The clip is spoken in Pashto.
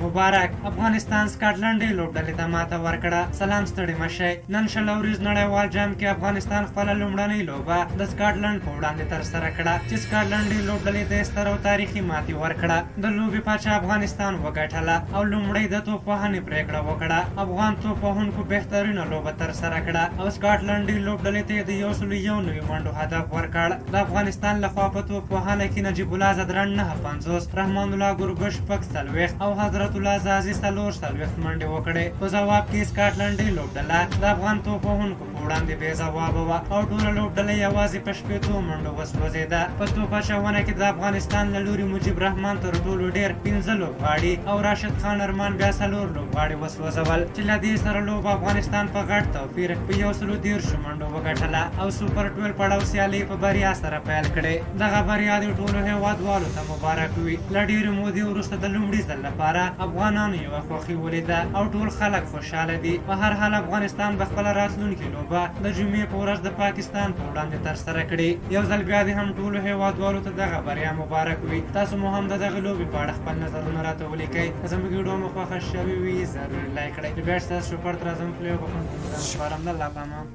مبارک. افغانستان سکاټلنډ لوبډلې ته ماته ورکړه. سلام ستړي مشئ. نن شل ورځ نړیوال جام کې افغانستان خپله لومړنۍ لوبه د سکاټلنډ په وړاندې ترسره کړه چې سکاټلنډ لوبډلې ته یې ستره او تاریخي ماتې ورکړه. د لوبې پاچا افغانستان وګټله او لومړی د توپوهنې پرېکړه وکړه. افغان توپوهونکو بهترینه لوبه ترسره کړه او سکاټلنډ لوبډلې ته د 101 منډو هدف ورکړ. د افغانستان لخوا په توپوهنه کې نجیب الله زدران 950، رحمان الله ګربز 40 او حضرت الله زازي 40 منډې وکړې. په ځواب کې سکاټلنډ لوبډله د افغان توپوهونکو په وړاندې بې ځوابه وه او ټوله لوبډله یوازې په 60 منډو وسوځېده. په توپ اچونه کې د افغانستان له لوري مجيب رحمان تر ټولو ډېر 15 لوبغاړي او راشد خان ارمان بیا 4 لوبغاړي وسوځول چې له دې سره لوبه افغانستان په غټ توپیر په 130 منډو وګټله او سوپر 12 پړاو سیالي په بریا سره پیل کړې. دغه بریا د ټولو هیوادوالو ته مبارک وي. له ډېرې مودې وروسته د لومړي ځل لپاره افغانانو یوه خوښي ولیده او ټول خلک خوشحاله دي. په هر حال افغانستان به خپله راتلونکې لوبه د جمعې په ورځ د پاکستان په وړاندې ترسره کړي. یو ځل بیا دې هم ټولو هیوادوالو ته دغه بریا مبارک وي. تاسو مو هم د دغه لوبې په اړه خپل نظرونه راته ولیکئ. که زموږ ویډیو مو خوښه شوې وي ضرور لایک کړئ. بیا ستاسو شکر تر ازم پلی وکړم. الله پامان.